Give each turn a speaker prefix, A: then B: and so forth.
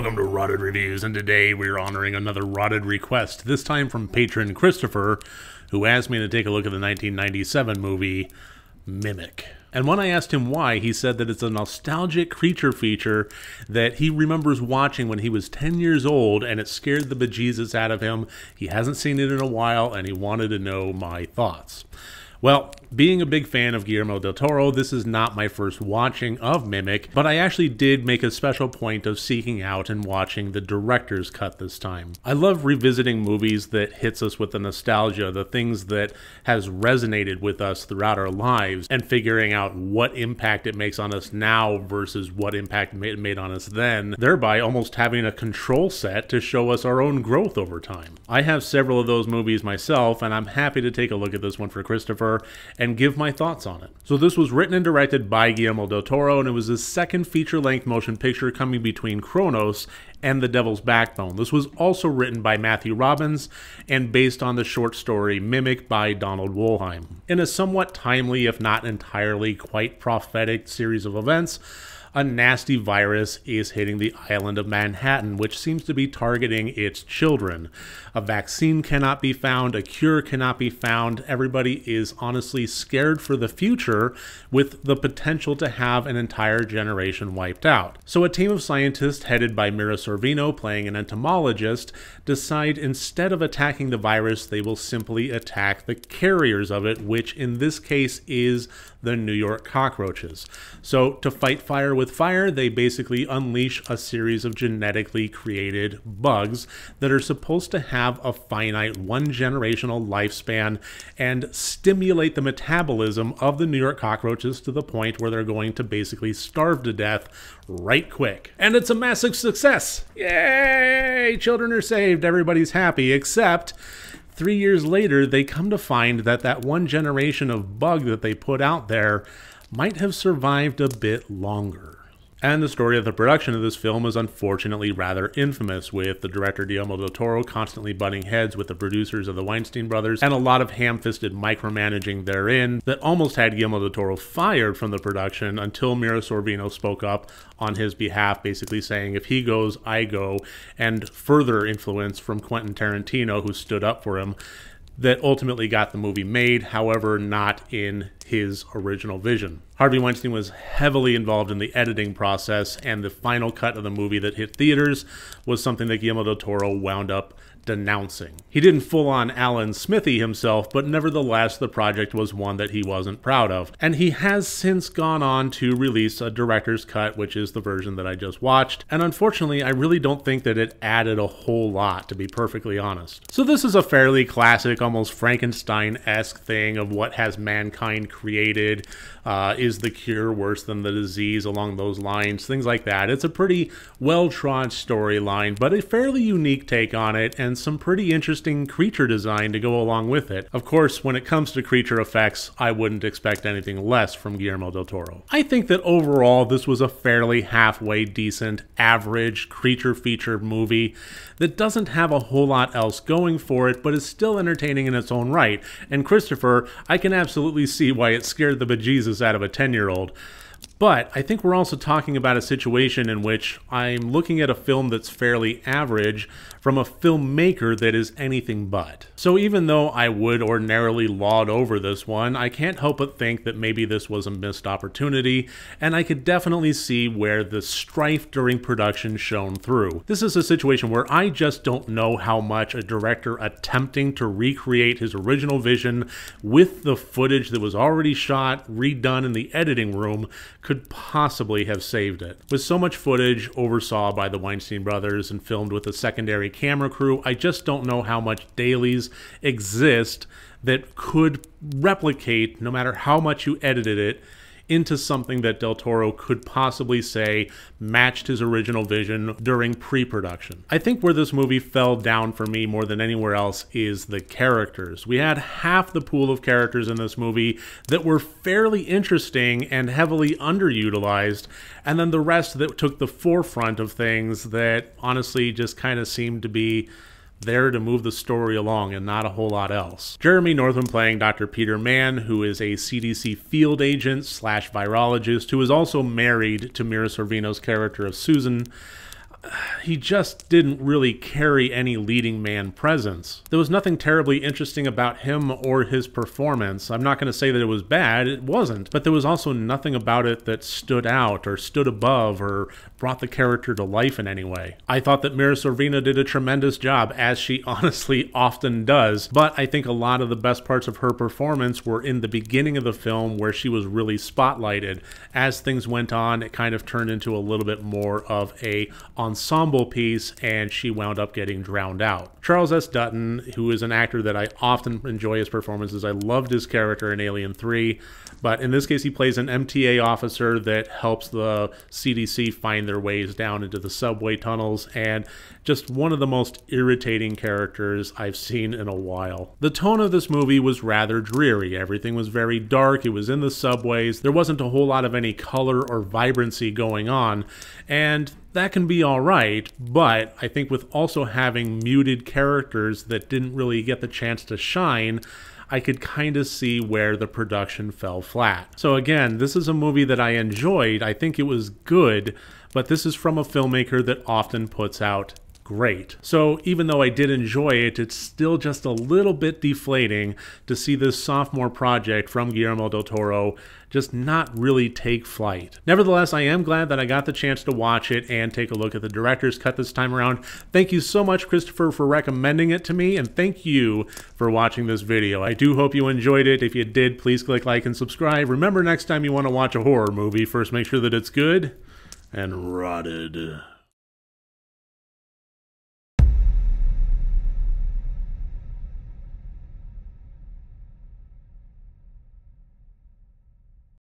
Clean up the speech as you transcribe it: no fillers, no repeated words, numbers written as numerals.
A: Welcome to Rotted Reviews, and today we're honoring another rotted request, this time from Patron Christoffer, who asked me to take a look at the 1997 movie Mimic. And when I asked him why, he said that it's a nostalgic creature feature that he remembers watching when he was 10 years old, and it scared the bejesus out of him. He hasn't seen it in a while, and he wanted to know my thoughts. Well, being a big fan of Guillermo del Toro, this is not my first watching of Mimic, but I actually did make a special point of seeking out and watching the director's cut this time. I love revisiting movies that hits us with the nostalgia, the things that has resonated with us throughout our lives, and figuring out what impact it makes on us now versus what impact it made on us then, thereby almost having a control set to show us our own growth over time. I have several of those movies myself, and I'm happy to take a look at this one for Christoffer and give my thoughts on it. So this was written and directed by Guillermo del Toro, and it was his second feature-length motion picture coming between Cronos and The Devil's Backbone. This was also written by Matthew Robbins and based on the short story Mimic by Donald Wollheim. In a somewhat timely, if not entirely quite prophetic series of events, a nasty virus is hitting the island of Manhattan, which seems to be targeting its children. A vaccine cannot be found, a cure cannot be found. Everybody is honestly scared for the future with the potential to have an entire generation wiped out. So a team of scientists headed by Mira Sorvino, playing an entomologist, decide instead of attacking the virus, they will simply attack the carriers of it, which in this case is the New York cockroaches. So to fight fire with fire, they basically unleash a series of genetically created bugs that are supposed to have a finite one-generational lifespan and stimulate the metabolism of the New York cockroaches to the point where they're going to basically starve to death right quick. And it's a massive success! Yay! Children are saved, everybody's happy, except 3 years later, they come to find that that one generation of bug that they put out there might have survived a bit longer. And the story of the production of this film is unfortunately rather infamous, with the director Guillermo del Toro constantly butting heads with the producers of the Weinstein brothers, and a lot of ham-fisted micromanaging therein that almost had Guillermo del Toro fired from the production until Mira Sorvino spoke up on his behalf, basically saying if he goes, I go, and further influence from Quentin Tarantino, who stood up for him, that ultimately got the movie made, however, not in his original vision. Harvey Weinstein was heavily involved in the editing process, and the final cut of the movie that hit theaters was something that Guillermo del Toro wound up denouncing. He didn't full-on Alan Smithy himself, but nevertheless the project was one that he wasn't proud of. And he has since gone on to release a director's cut, which is the version that I just watched, and unfortunately I really don't think that it added a whole lot, to be perfectly honest. So this is a fairly classic, almost Frankenstein-esque thing of what has mankind created. Is the cure worse than the disease, along those lines, things like that. It's a pretty well-trod storyline, but a fairly unique take on it, and some pretty interesting creature design to go along with it. Of course, when it comes to creature effects, I wouldn't expect anything less from Guillermo del Toro. I think that overall, this was a fairly halfway decent, average creature feature movie that doesn't have a whole lot else going for it, but is still entertaining in its own right. And Christoffer, I can absolutely see why it scared the bejesus out of a 10-year-old. But I think we're also talking about a situation in which I'm looking at a film that's fairly average from a filmmaker that is anything but. So even though I would ordinarily laud over this one, I can't help but think that maybe this was a missed opportunity, and I could definitely see where the strife during production shone through. This is a situation where I just don't know how much a director attempting to recreate his original vision with the footage that was already shot, redone in the editing room, could possibly have saved it. With so much footage oversaw by the Weinstein brothers and filmed with a secondary camera crew, I just don't know how much dailies exist that could replicate, no matter how much you edited it, into something that del Toro could possibly say matched his original vision during pre-production. I think where this movie fell down for me more than anywhere else is the characters. We had half the pool of characters in this movie that were fairly interesting and heavily underutilized, and then the rest that took the forefront of things that honestly just kind of seemed to be there to move the story along and not a whole lot else. Jeremy Northam playing Dr. Peter Mann, who is a CDC field agent slash virologist who is also married to Mira Sorvino's character of Susan. he just didn't really carry any leading man presence. There was nothing terribly interesting about him or his performance. I'm not going to say that it was bad, it wasn't, but there was also nothing about it that stood out or stood above or brought the character to life in any way. I thought that Mira Sorvino did a tremendous job, as she honestly often does, but I think a lot of the best parts of her performance were in the beginning of the film, where she was really spotlighted. As things went on, it kind of turned into a little bit more of a ensemble piece, and she wound up getting drowned out. Charles S. Dutton, who is an actor that I often enjoy his performances, I loved his character in Alien 3, but in this case he plays an MTA officer that helps the CDC find their ways down into the subway tunnels, and just one of the most irritating characters I've seen in a while. The tone of this movie was rather dreary. Everything was very dark, it was in the subways, there wasn't a whole lot of any color or vibrancy going on, and that can be alright, but I think with also having muted characters that didn't really get the chance to shine, I could kind of see where the production fell flat. So again, this is a movie that I enjoyed. I think it was good, but this is from a filmmaker that often puts out great. So even though I did enjoy it, it's still just a little bit deflating to see this sophomore project from Guillermo del Toro just not really take flight. Nevertheless, I am glad that I got the chance to watch it and take a look at the director's cut this time around. Thank you so much, Christopher, for recommending it to me, and thank you for watching this video. I do hope you enjoyed it. If you did, please click like and subscribe. Remember, next time you want to watch a horror movie, first make sure that it's good and rotted.